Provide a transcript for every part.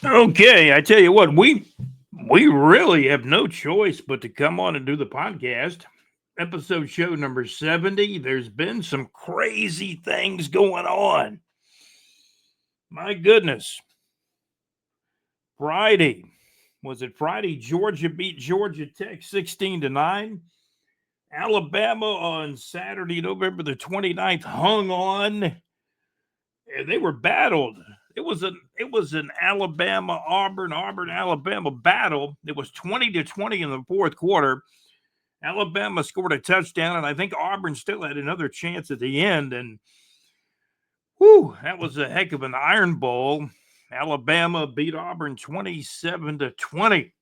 Okay, I tell you what, we really have no choice but to come on and do the podcast. Episode show number 70. There's been some crazy things going on. My goodness. Friday. Was it Friday? Georgia beat Georgia Tech 16 to 9. Alabama on Saturday, November the 29th, hung on, and they were battled. It was an Alabama Auburn Alabama battle. It was 20 to 20 in the fourth quarter. Alabama scored a touchdown, and I think Auburn still had another chance at the end. And whew, that was a heck of an Iron Bowl. Alabama beat Auburn 27 to 20.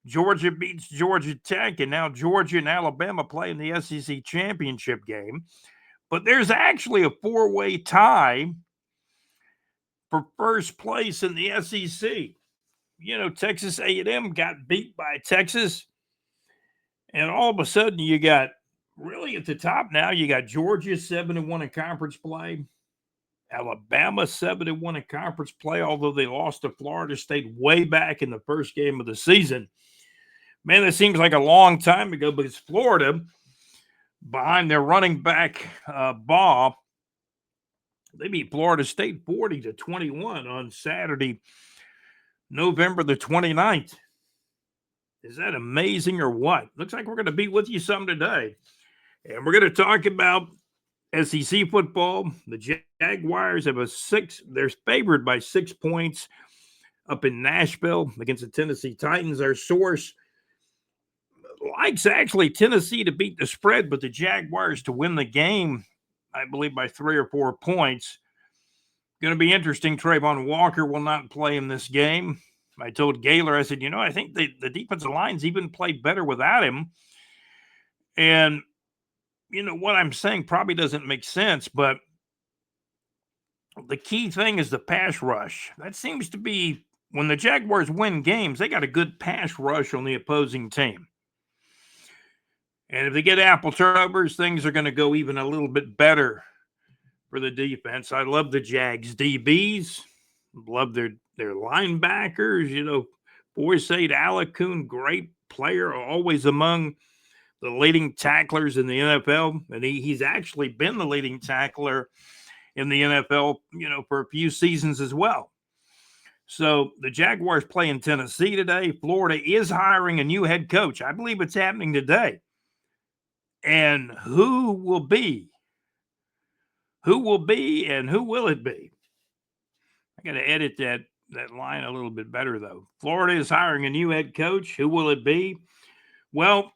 Georgia beats Georgia Tech, and now Georgia and Alabama play in the SEC championship game. But there's actually a four-way tie for first place in the SEC. Texas A&M got beat by Texas, and all of a sudden you got really at the top now. You got Georgia 7-1 in conference play, Alabama 7-1 in conference play, although they lost to Florida State way back in the first game of the season. Man, that seems like a long time ago because Florida, behind their running back Baugh, they beat Florida State 40 to 21 on Saturday, November the 29th. Is that amazing or what? Looks like we're going to be with you some today. And we're going to talk about SEC football. The Jaguars have they're favored by 6 points up in Nashville against the Tennessee Titans. Our source likes actually Tennessee to beat the spread, but the Jaguars to win the game, I believe, by 3 or 4 points. Going to be interesting. Trayvon Walker will not play in this game. I told Gaylor, I said, I think the defensive line's even played better without him. And, what I'm saying probably doesn't make sense, but the key thing is the pass rush. That seems to be when the Jaguars win games, they got a good pass rush on the opposing team. And if they get apple turnovers, things are going to go even a little bit better for the defense. I love the Jags DBs. Love their linebackers. Forsythe Alacune, great player, always among the leading tacklers in the NFL. And he's actually been the leading tackler in the NFL, for a few seasons as well. So the Jaguars play in Tennessee today. Florida is hiring a new head coach. I believe it's happening today. And who will be? Who will be and who will it be? I got to edit that line a little bit better, though. Florida is hiring a new head coach. Who will it be? Well,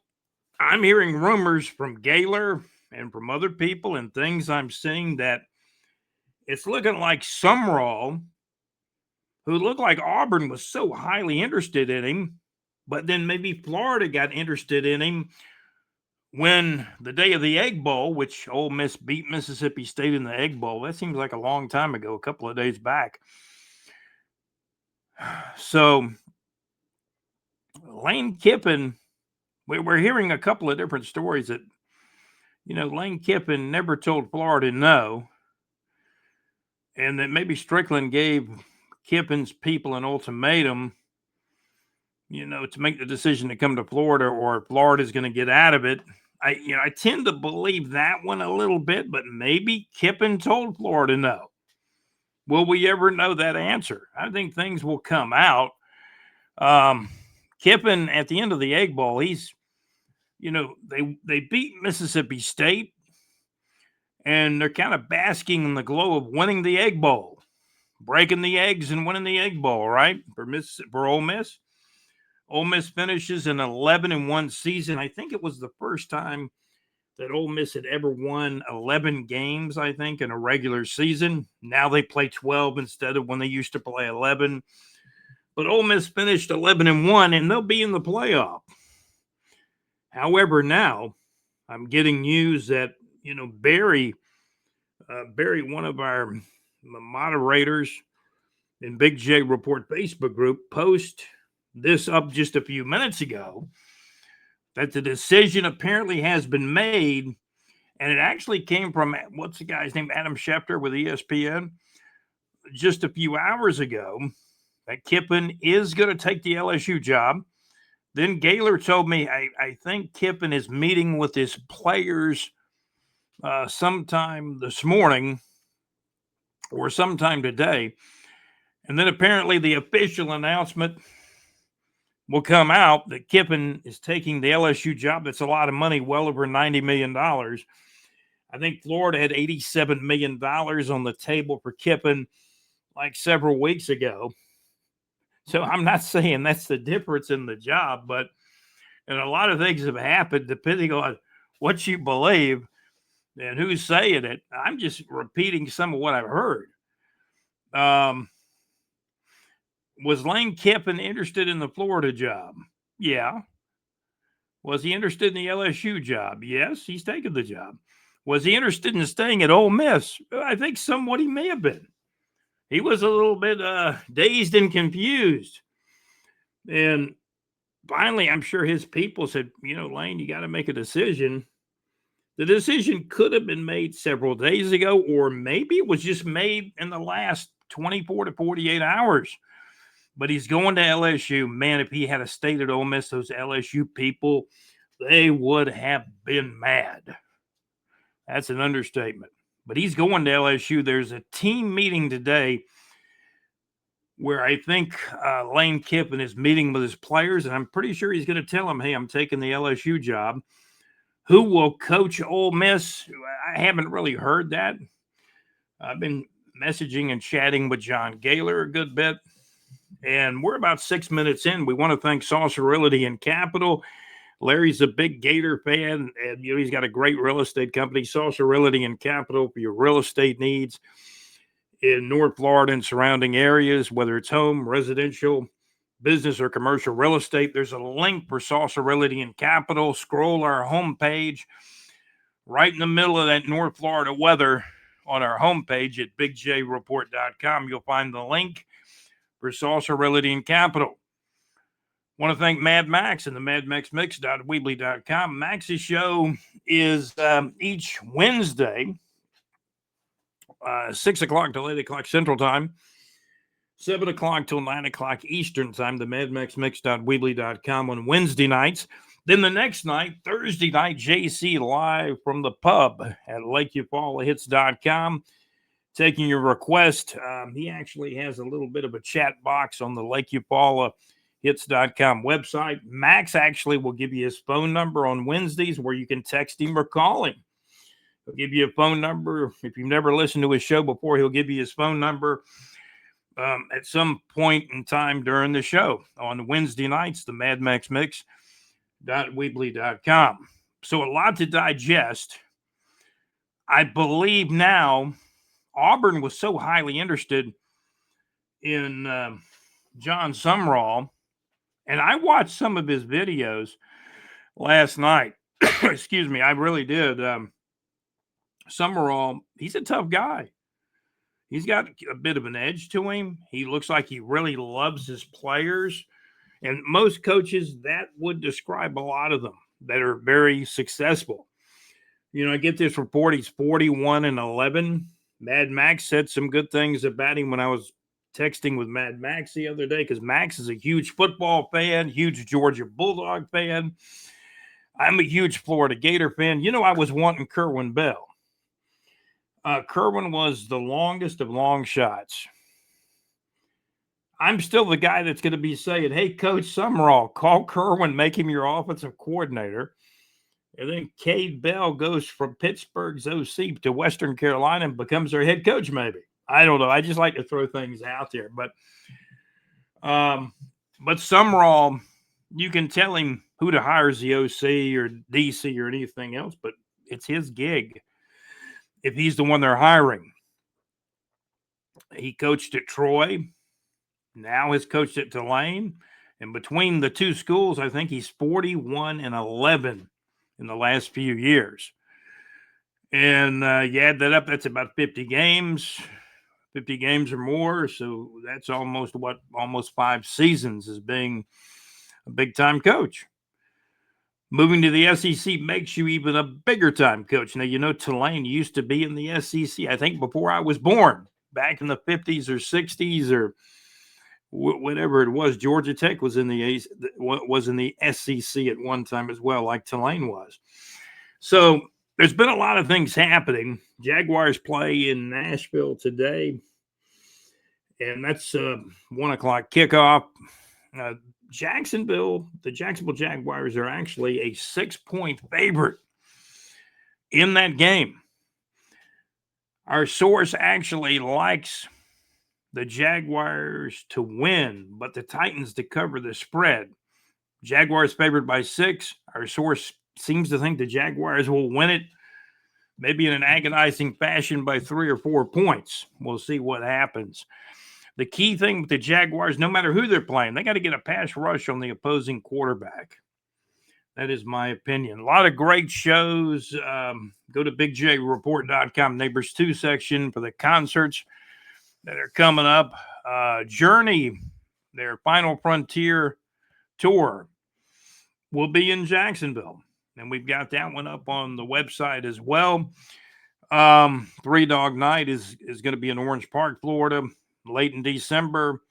I'm hearing rumors from Gaylor and from other people and things I'm seeing that it's looking like Sumrall, who looked like Auburn was so highly interested in him, but then maybe Florida got interested in him when the day of the Egg Bowl, which Ole Miss beat Mississippi State in the Egg Bowl. That seems like a long time ago, a couple of days back. So Lane Kiffin, we're hearing a couple of different stories that, Lane Kiffin never told Florida no, and that maybe Strickland gave Kiffin's people an ultimatum, to make the decision to come to Florida or Florida's going to get out of it. I tend to believe that one a little bit, but maybe Kiffin told Florida no. Will we ever know that answer? I think things will come out. Kiffin at the end of the Egg Bowl, he's, they beat Mississippi State, and they're kind of basking in the glow of winning the Egg Bowl, breaking the eggs and winning the Egg Bowl, right? For Ole Miss. Ole Miss finishes an 11-1 season. I think it was the first time that Ole Miss had ever won 11 games, I think, in a regular season. Now they play 12 instead of when they used to play 11. But Ole Miss finished 11-1, and they'll be in the playoff. However, now I'm getting news that, Barry, one of our moderators in Big J Report Facebook group, post this up just a few minutes ago, that the decision apparently has been made, and it actually came from, what's the guy's name, Adam Schefter with ESPN, just a few hours ago, that Kiffin is going to take the LSU job. Then Gaylor told me, I think Kiffin is meeting with his players sometime this morning or sometime today. And then apparently the official announcement will come out that Kiffin is taking the LSU job. That's a lot of money, well over $90 million. I think Florida had $87 million on the table for Kiffin like several weeks ago. So I'm not saying that's the difference in the job, but and a lot of things have happened depending on what you believe and who's saying it. I'm just repeating some of what I've heard. Was Lane Kiffin interested in the Florida job? Yeah. Was he interested in the LSU job? Yes, he's taken the job. Was he interested in staying at Ole Miss? I think somewhat he may have been. He was a little bit dazed and confused. And finally, I'm sure his people said, Lane, you got to make a decision. The decision could have been made several days ago, or maybe it was just made in the last 24 to 48 hours. But he's going to LSU. Man, if he had stayed at Ole Miss, those LSU people, they would have been mad. That's an understatement. But he's going to LSU. There's a team meeting today where I think Lane Kiffin is meeting with his players, and I'm pretty sure he's going to tell them, hey, I'm taking the LSU job. Who will coach Ole Miss? I haven't really heard that. I've been messaging and chatting with John Gaylor a good bit, and we're about 6 minutes in. We want to thank Saucer Realty and Capital. Larry's a big Gator fan, and he's got a great real estate company, Saucer Realty and Capital, for your real estate needs in North Florida and surrounding areas, whether it's home, residential, business, or commercial real estate. There's a link for Saucer Realty and Capital. Scroll our homepage right in the middle of that North Florida weather on our homepage at bigjreport.com. You'll find the link for Saucer Realty and Capital. Want to thank Mad Max and the madmaxmix.weebly.com. Max's show is each Wednesday, 6 o'clock till 8 o'clock Central Time, 7 o'clock till 9 o'clock Eastern Time, the madmaxmix.weebly.com on Wednesday nights. Then the next night, Thursday night, JC live from the pub at LakeUpallahits.com. Taking your request. He actually has a little bit of a chat box on the LakeUpallahits.com website. Max actually will give you his phone number on Wednesdays where you can text him or call him. He'll give you a phone number. If you've never listened to his show before, he'll give you his phone number at some point in time during the show on Wednesday nights, the madmaxmix.weebly.com. So a lot to digest. I believe now Auburn was so highly interested in John Sumrall, and I watched some of his videos last night. Excuse me, I really did. Sumrall, he's a tough guy. He's got a bit of an edge to him. He looks like he really loves his players. And most coaches, that would describe a lot of them that are very successful. I get this report. He's 41-11. Mad Max said some good things about him when I was texting with Mad Max the other day, because Max is a huge football fan, huge Georgia Bulldog fan. I'm a huge Florida Gator fan. I was wanting Kerwin Bell. Kerwin was the longest of long shots. I'm still the guy that's going to be saying, hey, Coach Sumrall, call Kerwin, make him your offensive coordinator. And then Cade Bell goes from Pittsburgh's OC to Western Carolina and becomes their head coach, maybe. I don't know. I just like to throw things out there. But Sumrall, you can tell him who to hire as the OC or DC or anything else, but it's his gig if he's the one they're hiring. He coached at Troy. Now has coached at Tulane. And between the two schools, I think he's 41-11 in the last few years. And you add that up, that's about 50 games or more. So that's almost 5 seasons as being a big-time coach. Moving to the SEC makes you even a bigger-time coach. Now, Tulane used to be in the SEC, I think, before I was born, back in the 50s or 60s or whatever it was. Georgia Tech was in the SEC at one time as well, like Tulane was. So there's been a lot of things happening. Jaguars play in Nashville today, and that's 1:00 kickoff. The Jacksonville Jaguars are actually a 6-point favorite in that game. Our source actually likes the Jaguars to win, but the Titans to cover the spread. Jaguars favored by 6. Our source seems to think the Jaguars will win it, maybe in an agonizing fashion by 3 or 4 points. We'll see what happens. The key thing with the Jaguars, no matter who they're playing, they got to get a pass rush on the opposing quarterback. That is my opinion. A lot of great shows. Go to bigjreport.com, Neighbors 2 section for the concerts that are coming up. Journey, their Final Frontier tour, will be in Jacksonville. And we've got that one up on the website as well. Three Dog Night is going to be in Orange Park, Florida, late in December.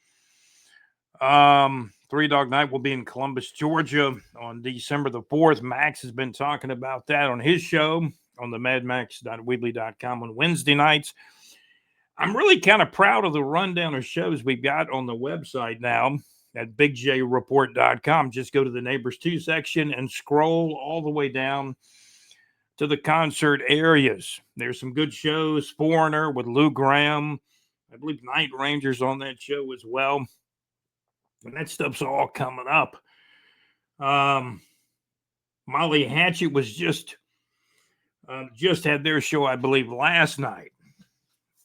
Three Dog Night will be in Columbus, Georgia on December the 4th. Max has been talking about that on his show on the madmax.weebly.com on Wednesday nights. I'm really kind of proud of the rundown of shows we've got on the website now at bigjreport.com. Just go to the Neighbors 2 section and scroll all the way down to the concert areas. There's some good shows. Foreigner with Lou Graham. I believe Night Ranger's on that show as well. And that stuff's all coming up. Molly Hatchet was just had their show, I believe, last night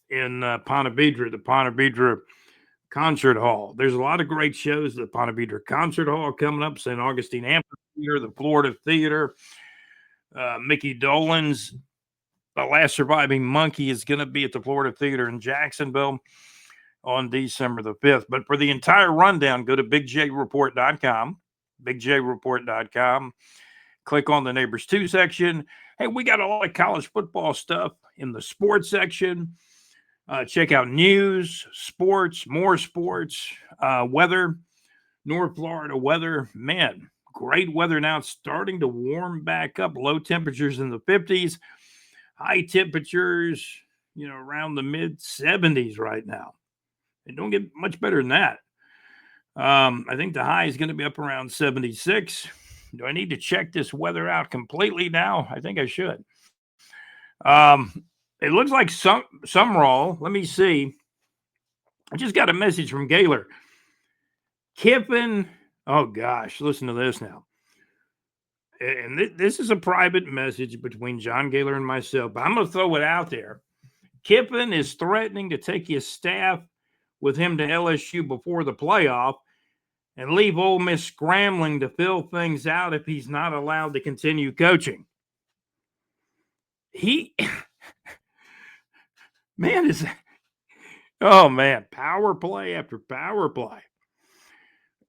in Ponte Vedra, the Ponte Vedra Concert Hall. There's a lot of great shows at the Ponte Vedra Concert Hall coming up. St. Augustine Amphitheater, the Florida Theater. Mickey Dolenz, The Last Surviving Monkey, is going to be at the Florida Theater in Jacksonville on December the 5th. But for the entire rundown, go to bigjreport.com, bigjreport.com. Click on the Neighbors 2 section. Hey, we got a lot of college football stuff in the sports section. Check out news, sports, more sports, weather, North Florida weather. Man, great weather now. It's starting to warm back up. Low temperatures in the 50s. High temperatures, around the mid-70s right now. It don't get much better than that. I think the high is going to be up around 76. Do I need to check this weather out completely now? I think I should. It looks like Summerall. Let me see. I just got a message from Gaylor. Kiffin. Oh, gosh. Listen to this now. And this is a private message between John Gaylor and myself, but I'm going to throw it out there. Kiffin is threatening to take his staff with him to LSU before the playoff and leave Ole Miss scrambling to fill things out if he's not allowed to continue coaching. Power play after power play.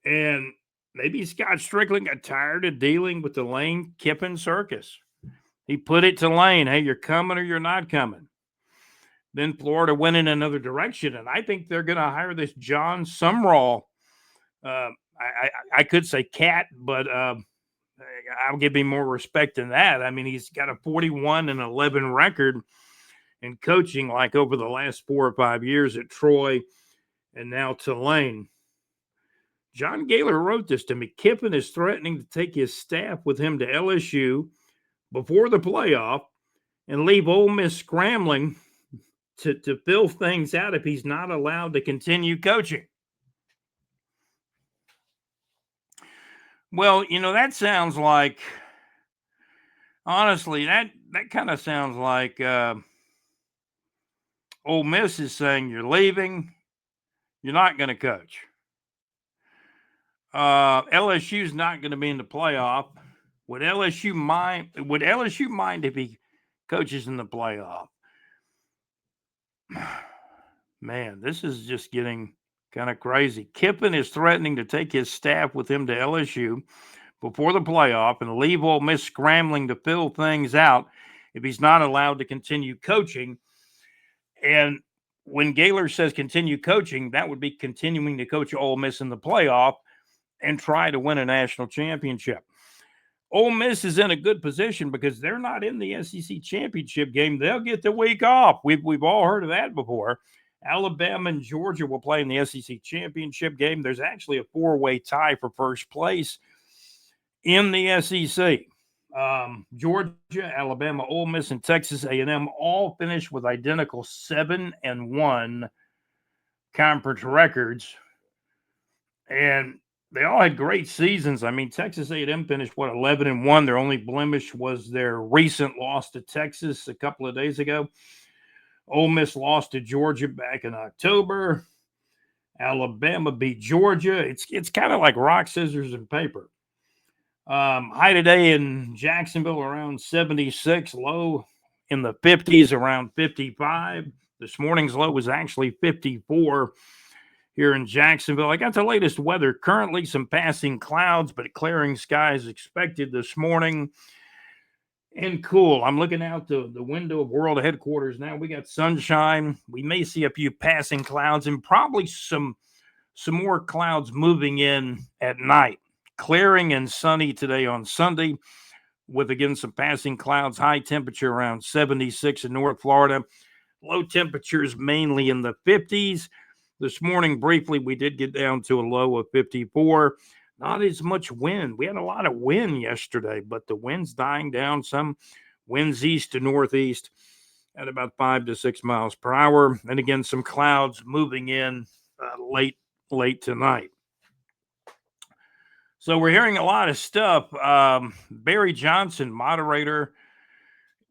And maybe Scott Strickland got tired of dealing with the Lane Kiffin circus. He put it to Lane, hey, you're coming or you're not coming. Then Florida went in another direction, and I think they're going to hire this John Summerall. I could say cat, but I'll give him more respect than that. I mean, he's got a 41-11 record in coaching, like over the last 4 or 5 years at Troy and now Tulane. John Gaylor wrote this to me. Kiffin is threatening to take his staff with him to LSU before the playoff and leave Ole Miss scrambling to fill things out if he's not allowed to continue coaching. Well, that sounds like, honestly, that kind of sounds like Ole Miss is saying you're leaving, you're not going to coach. LSU's not going to be in the playoff. Would LSU mind if he coaches in the playoff? Man, this is just getting kind of crazy. Kiffin is threatening to take his staff with him to LSU before the playoff and leave Ole Miss scrambling to fill things out if he's not allowed to continue coaching. And when Gaylor says continue coaching, that would be continuing to coach Ole Miss in the playoff and try to win a national championship. Ole Miss is in a good position because they're not in the SEC championship game. They'll get the week off. We've all heard of that before. Alabama and Georgia will play in the SEC championship game. There's actually a four-way tie for first place in the SEC. Georgia, Alabama, Ole Miss, and Texas A&M all finished with identical 7-1 conference records, and they all had great seasons. I mean, Texas A&M finished 11-1. Their only blemish was their recent loss to Texas a couple of days ago. Ole Miss lost to Georgia back in October. Alabama beat Georgia. It's kind of like rock, scissors, and paper. High today in Jacksonville around 76, low in the 50s around 55. This morning's low was actually 54 here in Jacksonville. I got the latest weather. Currently some passing clouds, but clearing skies expected this morning. And cool. I'm looking out the window of World Headquarters now. We got sunshine. We may see a few passing clouds and probably some more clouds moving in at night. Clearing and sunny today on Sunday with, again, some passing clouds. High temperature around 76 in North Florida. Low temperatures mainly in the 50s. This morning, briefly, we did get down to a low of 54. Not as much wind. We had a lot of wind yesterday, but the wind's dying down some. Winds east to northeast at about 5 to 6 miles per hour. And again, some clouds moving in late tonight. So we're hearing a lot of stuff. Barry Johnson, moderator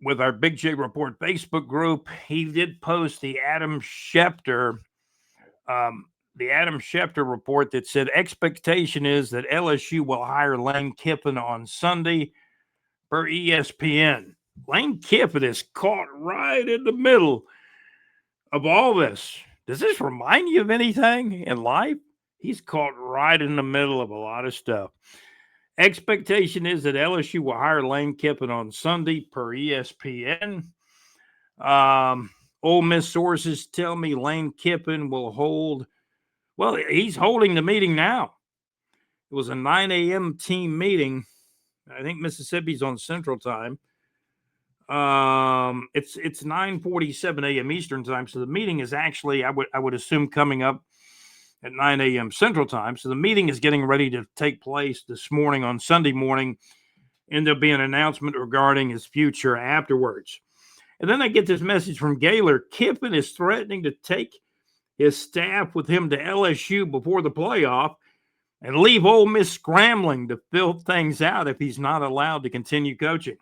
with our Big J Report Facebook group, he did post the Adam Schefter report that said expectation is that LSU will hire Lane Kiffin on Sunday per ESPN. Lane Kiffin is caught right in the middle of all this. Does this remind you of anything in life? He's caught right in the middle of a lot of stuff. Expectation is that LSU will hire Lane Kiffin on Sunday per ESPN. Ole Miss sources tell me Lane Kiffin will hold. Well, he's holding the meeting now. It was a 9 a.m. team meeting. I think Mississippi's on Central Time. It's 9:47 a.m. Eastern Time. So the meeting is actually, I would assume, coming up at 9 a.m. Central Time. So the meeting is getting ready to take place this morning on Sunday morning, and there'll be an announcement regarding his future afterwards. And then I get this message from Gaylor. Kiffin is threatening to take his staff with him to LSU before the playoff and leave Ole Miss scrambling to fill things out if he's not allowed to continue coaching.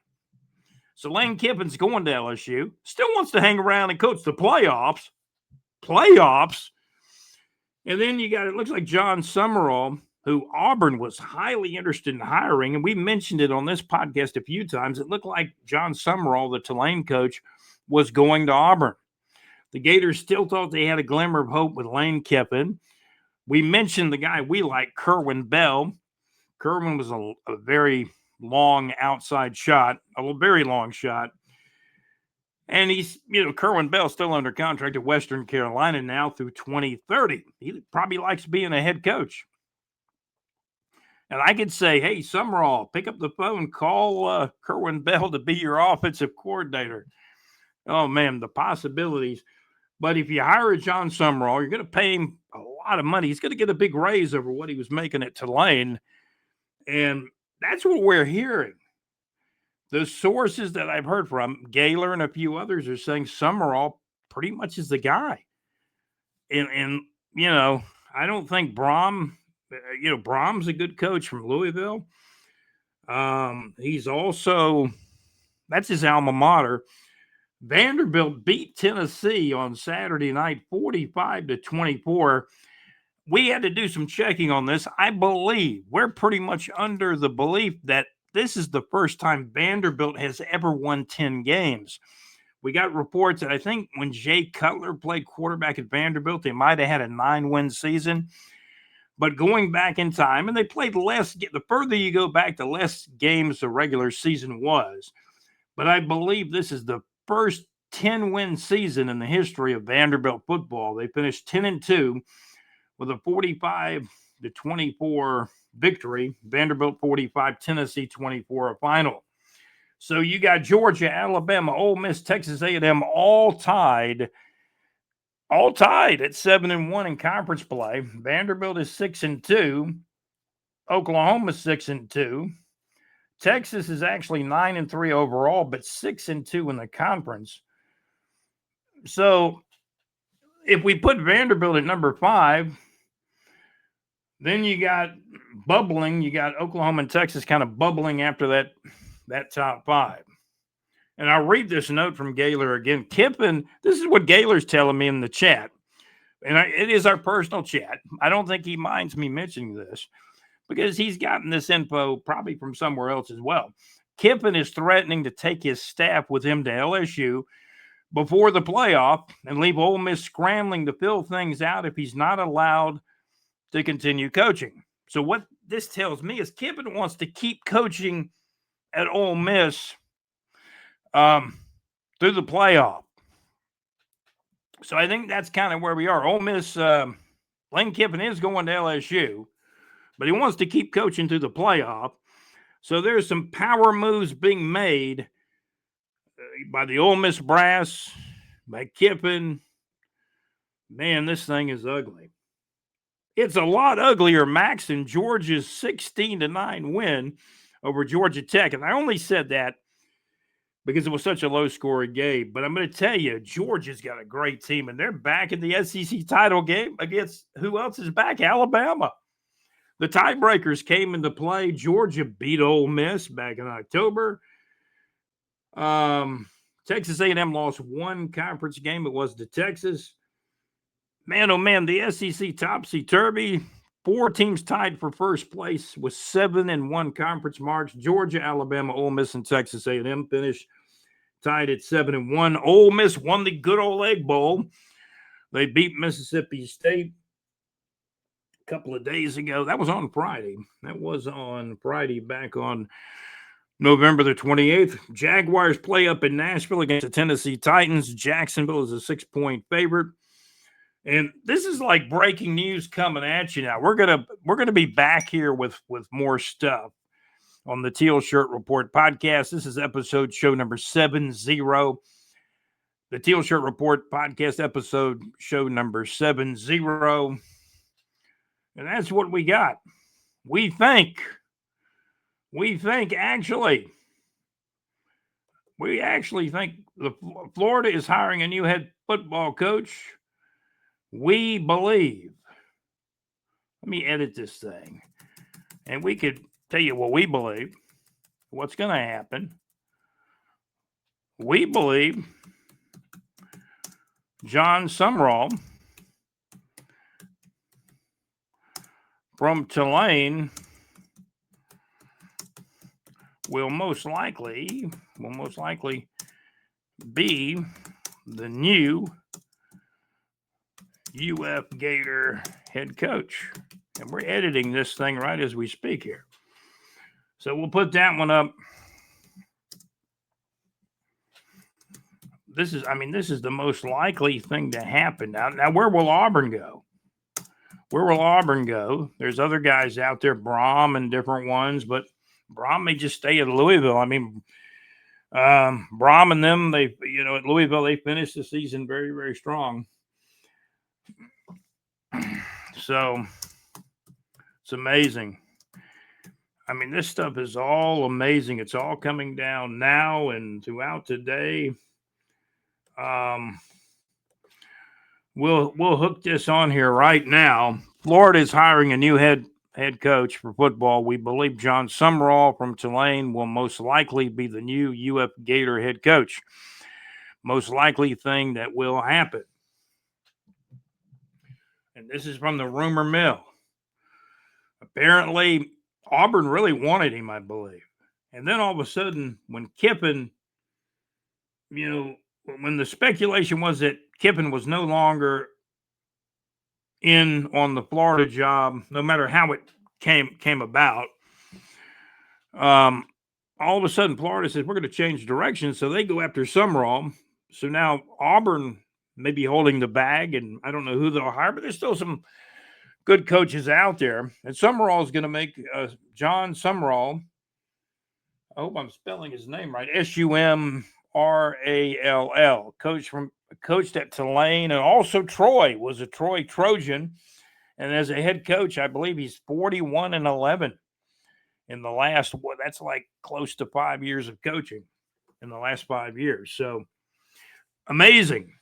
So Lane Kiffin's going to LSU, still wants to hang around and coach the playoffs. And then you got, it looks like John Summerall, who Auburn was highly interested in hiring, and we mentioned it on this podcast a few times. It looked like John Summerall, the Tulane coach, was going to Auburn. The Gators still thought they had a glimmer of hope with Lane Kiffin. We mentioned the guy we like, Kerwin Bell. Kerwin was a very long outside shot, a very long shot. And he's, Kerwin Bell still under contract at Western Carolina now through 2030. He probably likes being a head coach. And I could say, hey, Summerall, pick up the phone, call Kerwin Bell to be your offensive coordinator. Oh, man, the possibilities. But if you hire John Summerall, you're going to pay him a lot of money. He's going to get a big raise over what he was making at Tulane. And that's what we're hearing. The sources that I've heard from, Gaylor and a few others, are saying Summerall pretty much is the guy. And I don't think Brom's a good coach from Louisville. He's also, that's his alma mater. Vanderbilt beat Tennessee on Saturday night, 45-24. We had to do some checking on this. I believe we're pretty much under the belief that this is the first time Vanderbilt has ever won 10 games. We got reports that I think when Jay Cutler played quarterback at Vanderbilt, they might have had a 9-win season. But going back in time, and they played less, the further you go back, the less games the regular season was. But I believe this is the first 10-win season in the history of Vanderbilt football. They finished 10-2 with a 45-24 victory. Vanderbilt 45, Tennessee 24, a final. So you got Georgia, Alabama, Ole Miss, Texas A&M all tied at 7-1 in conference play. Vanderbilt is 6-2. Oklahoma 6-2. Texas is actually 9-3 overall, but 6-2 in the conference. So if we put Vanderbilt at number 5, then you got bubbling. You got Oklahoma and Texas kind of bubbling after that top 5. And I'll read this note from Gaylor again. Kiffin, this is what Gaylor's telling me in the chat. And it is our personal chat. I don't think he minds me mentioning this because he's gotten this info probably from somewhere else as well. Kiffin is threatening to take his staff with him to LSU before the playoff and leave Ole Miss scrambling to fill things out if he's not allowed to continue coaching. So what this tells me is Kiffin wants to keep coaching at Ole Miss through the playoff. So I think that's kind of where we are. Ole Miss, Lane Kiffin is going to LSU, but he wants to keep coaching through the playoff. So there's some power moves being made by the Ole Miss brass, by Kiffin. Man, this thing is ugly. It's a lot uglier, Max, than Georgia's 16-9 win over Georgia Tech. And I only said that because it was such a low-scoring game. But I'm going to tell you, Georgia's got a great team, and they're back in the SEC title game against who else is back? Alabama. The tiebreakers came into play. Georgia beat Ole Miss back in October. Texas A&M lost one conference game. It was to Texas. Man, oh man, the SEC topsy-turvy. 4 teams tied for first place with 7-1 conference marks. Georgia, Alabama, Ole Miss, and Texas A&M finished tied at 7-1. Ole Miss won the good old Egg Bowl. They beat Mississippi State a couple of days ago. That was on Friday. Back on November the 28th. Jaguars play up in Nashville against the Tennessee Titans. Jacksonville is a 6-point favorite. And this is like breaking news coming at you now. We're gonna be back here with more stuff on the Teal Shirt Report podcast. This is episode show number 70. The Teal Shirt Report podcast episode show number 70. And that's what we got. We think actually think Florida is hiring a new head football coach. We believe. Let me edit this thing. And we could tell you what we believe. What's going to happen. We believe John Sumrall from Tulane will most likely be the new UF Gator head coach. And we're editing this thing right as we speak here. So we'll put that one up. This is the most likely thing to happen. Now where will Auburn go? There's other guys out there, Brom and different ones, but Brom may just stay at Louisville. I mean, Brom and them, at Louisville, they finished the season very, very strong. So it's amazing. I mean, this stuff is all amazing. It's all coming down now and throughout today. We'll hook this on here right now. Florida is hiring a new head coach for football. We believe John Sumrall from Tulane will most likely be the new UF Gator head coach. Most likely thing that will happen. And this is from the rumor mill. Apparently, Auburn really wanted him, I believe. And then all of a sudden, when Kiffin, when the speculation was that Kiffin was no longer in on the Florida job, no matter how it came about, all of a sudden Florida says, we're going to change direction. So they go after Sumrall. So now Auburn may be holding the bag, and I don't know who they'll hire, but there's still some good coaches out there. And Summerall is going to make John Summerall. I hope I'm spelling his name right. Sumrall, coached at Tulane, and also Troy, was a Troy Trojan. And as a head coach, I believe he's 41-11 in the last. That's like close to 5 years of coaching in the last 5 years. So amazing.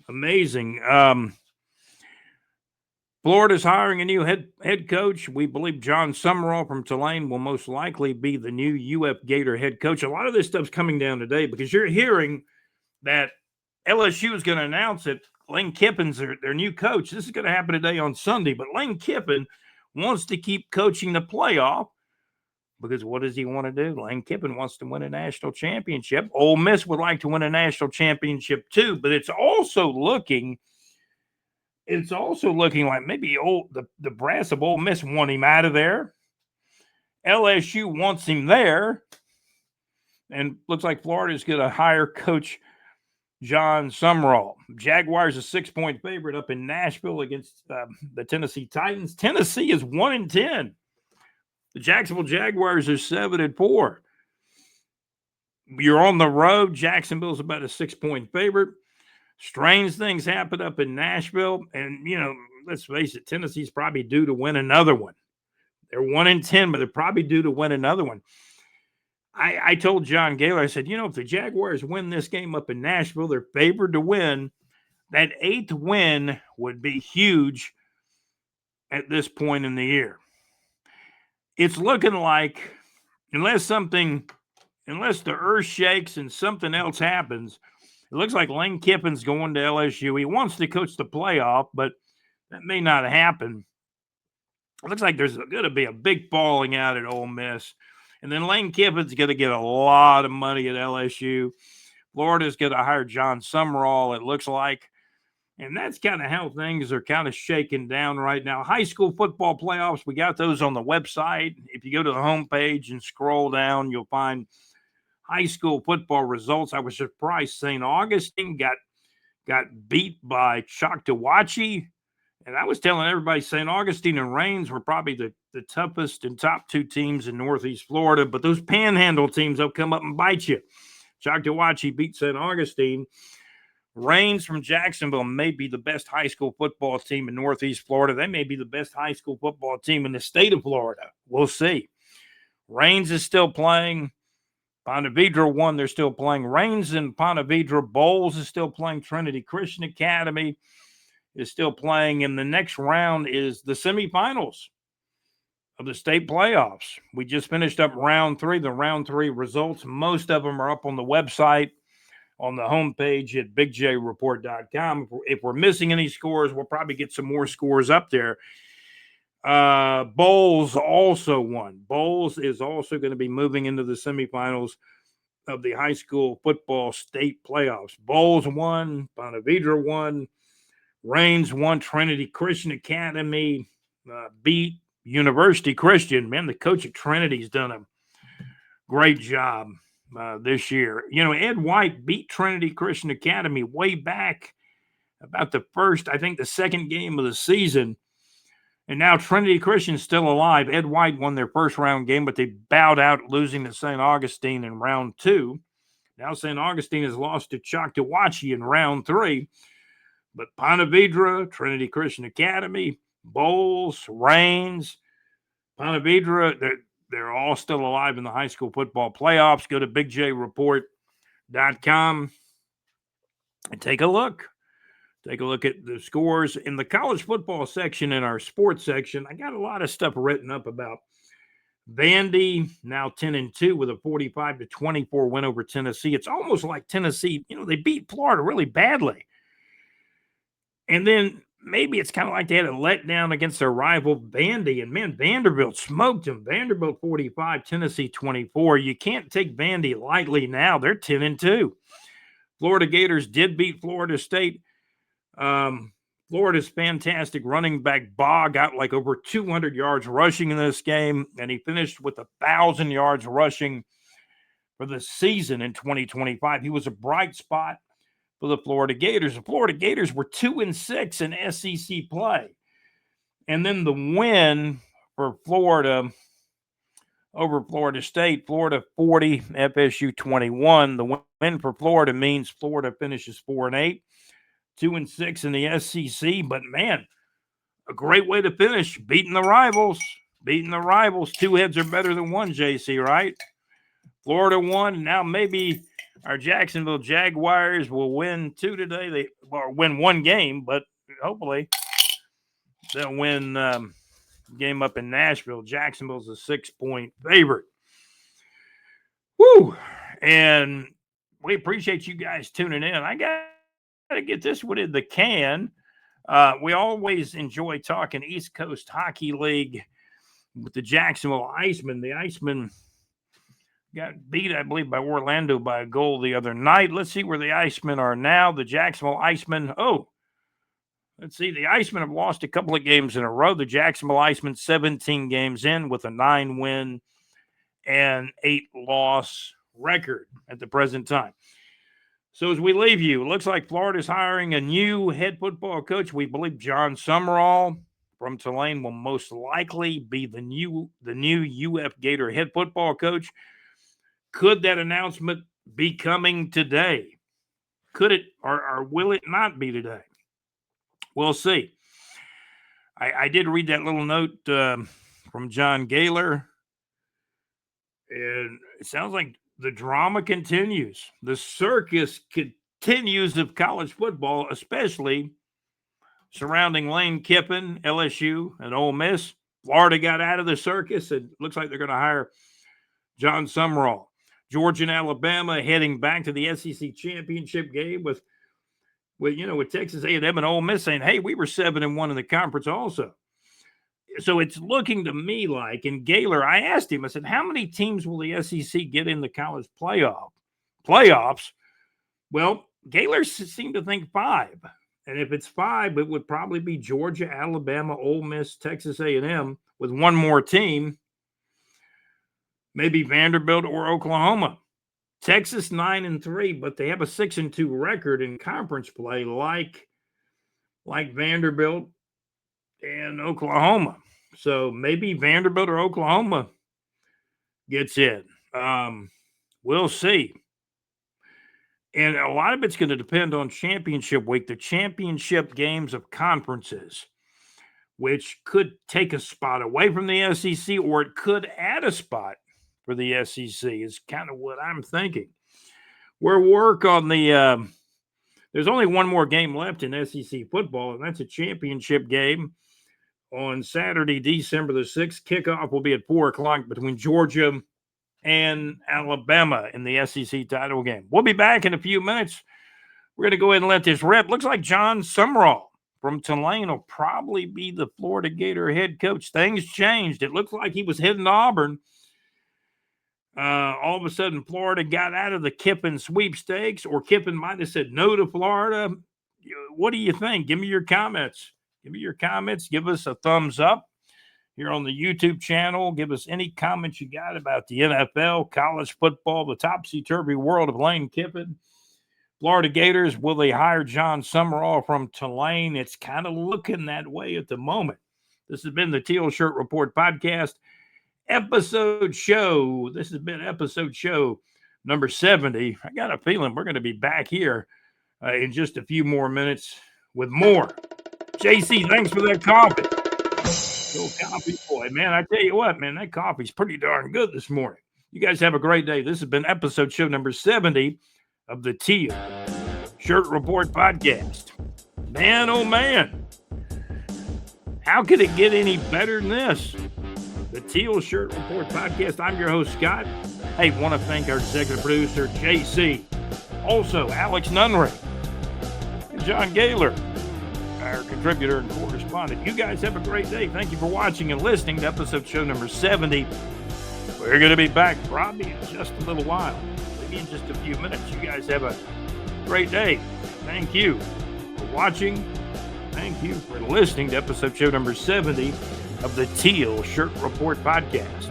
Florida's hiring a new head coach. We believe John Summerall from Tulane will most likely be the new UF Gator head coach. A lot of this stuff's coming down today because you're hearing that LSU is going to announce that Lane Kiffin's their new coach. This is going to happen today on Sunday, but Lane Kiffin wants to keep coaching the playoff because what does he want to do? Lane Kiffin wants to win a national championship. Ole Miss would like to win a national championship too, but it's also looking like maybe the brass of Ole Miss want him out of there. LSU wants him there, and looks like Florida's going to hire Coach John Summerall. Jaguars a 6-point favorite up in Nashville against the Tennessee Titans. Tennessee is 1-10. The Jacksonville Jaguars are 7-4. You're on the road. Jacksonville's about a 6-point favorite. Strange things happen up in Nashville. And, let's face it, Tennessee's probably due to win another one. They're 1-10, but they're probably due to win another one. I told John Gaylor, I said, if the Jaguars win this game up in Nashville, they're favored to win. That 8th win would be huge at this point in the year. It's looking like, unless the earth shakes and something else happens, it looks like Lane Kiffin's going to LSU. He wants to coach the playoff, but that may not happen. It looks like there's going to be a big falling out at Ole Miss. And then Lane Kiffin's going to get a lot of money at LSU. Florida's going to hire John Summerall, it looks like. And that's kind of how things are kind of shaking down right now. High school football playoffs, we got those on the website. If you go to the homepage and scroll down, you'll find high school football results. I was surprised St. Augustine got beat by Choctawhatchee. And I was telling everybody St. Augustine and Raines were probably the toughest and top 2 teams in Northeast Florida. But those panhandle teams, they'll come up and bite you. Choctawhatchee beat St. Augustine. Raines from Jacksonville may be the best high school football team in Northeast Florida. They may be the best high school football team in the state of Florida. We'll see. Raines is still playing. Ponte Vedra won. They're still playing. Raines and Ponte Vedra. Bowles is still playing. Trinity Christian Academy is still playing. And the next round is the semifinals of the state playoffs. We just finished up round 3. The round 3 results, most of them are up on the website on the homepage at bigjreport.com. If we're missing any scores, we'll probably get some more scores up there. Bowles also won. Bowles is also going to be moving into the semifinals of the high school football state playoffs. Bowles won. Ponte Vedra won. Raines won. Trinity Christian Academy beat University Christian. Man, the coach at Trinity's done a great job this year. Ed White beat Trinity Christian Academy way back about the second game of the season. And now Trinity Christian's still alive. Ed White won their first round game, but they bowed out, losing to St. Augustine in round 2. Now St. Augustine has lost to Choctawhatchee in round 3. But Ponte Vedra, Trinity Christian Academy, Bowles, Raines, Ponte Vedra, they're all still alive in the high school football playoffs. Go to bigjreport.com and take a look. Take a look at the scores in the college football section. In our sports section, I got a lot of stuff written up about Vandy, now 10-2 with a 45-24 win over Tennessee. It's almost like Tennessee, they beat Florida really badly. And then maybe it's kind of like they had a letdown against their rival Vandy. And, man, Vanderbilt smoked them. Vanderbilt 45, Tennessee 24. You can't take Vandy lightly now. They're 10-2. Florida Gators did beat Florida State. Florida's fantastic running back Baugh got like over 200 yards rushing in this game, and he finished with 1,000 yards rushing for the season in 2025. He was a bright spot for the Florida Gators. The Florida Gators were 2-6 in SEC play. And then the win for Florida over Florida State, Florida 40, FSU 21. The win for Florida means Florida finishes 4-8, 2-6 in the SEC. But man, a great way to finish, beating the rivals. Beating the rivals. Two heads are better than one, JC, right? Florida won. Now maybe our Jacksonville Jaguars will win two today. They win one game, but hopefully they'll win game up in Nashville. Jacksonville's a 6-point favorite. Woo! And we appreciate you guys tuning in. I got to get this one in the can. We always enjoy talking East Coast Hockey League with the Jacksonville Icemen. The Icemen got beat, I believe, by Orlando by a goal the other night. Let's see where the Icemen are now. The Jacksonville Icemen, let's see. The Icemen have lost a couple of games in a row. The Jacksonville Icemen 17 games in with a 9-win and 8-loss record at the present time. So as we leave you, it looks like Florida's hiring a new head football coach. We believe John Summerall from Tulane will most likely be the new UF Gator head football coach. Could that announcement be coming today? Could it or will it not be today? We'll see. I did read that little note from John Gaylor, and it sounds like the drama continues. The circus continues of college football, especially surrounding Lane Kiffin, LSU, and Ole Miss. Florida got out of the circus. It looks like they're going to hire John Summerall. Georgia and Alabama heading back to the SEC championship game with Texas A&M and Ole Miss saying, hey, we were 7-1 in the conference also. So it's looking to me like, and Gaylor, I asked him, I said, how many teams will the SEC get in the college playoffs? Well, Gaylor seemed to think 5. And if it's 5, it would probably be Georgia, Alabama, Ole Miss, Texas A&M with one more team, maybe Vanderbilt or Oklahoma. Texas 9-3, but they have a 6-2 record in conference play, like Vanderbilt and Oklahoma. So maybe Vanderbilt or Oklahoma gets in. We'll see. And a lot of it's going to depend on championship week, the championship games of conferences, which could take a spot away from the SEC, or it could add a spot for the SEC is kind of what I'm thinking. We'll work on the there's only one more game left in SEC football, and that's a championship game on Saturday, December the 6th. Kickoff will be at 4 o'clock between Georgia and Alabama in the SEC title game. We'll be back in a few minutes. We're going to go ahead and let this rip. Looks like John Summerall from Tulane will probably be the Florida Gator head coach. Things changed. It looks like he was heading to Auburn. All of a sudden, Florida got out of the Kiffin sweepstakes, or Kiffin might have said no to Florida. What do you think? Give me your comments. Give us a thumbs up here on the YouTube channel. Give us any comments you got about the NFL, college football, the topsy-turvy world of Lane Kiffin. Florida Gators, will they hire John Summerall from Tulane? It's kind of looking that way at the moment. This has been the Teal Shirt Report podcast. This has been episode show number 70. I got a feeling we're going to be back here in just a few more minutes with more. JC, thanks for that coffee. Little coffee boy, man. I tell you what, man, that coffee's pretty darn good this morning. You guys have a great day. This has been episode show number 70 of the Teal Shirt Report podcast. Man, oh man. How could it get any better than this? The Teal Shirt Report podcast. I'm your host, Scott. Hey, want to thank our executive producer, JC. Also, Alex Nunry and John Gaylor, our contributor and correspondent. You guys have a great day. Thank you for watching and listening to episode show number 70. We're going to be back probably in just a little while, maybe in just a few minutes. You guys have a great day. Thank you for watching. Thank you for listening to episode show number 70 of the Teal Shirt Report podcast.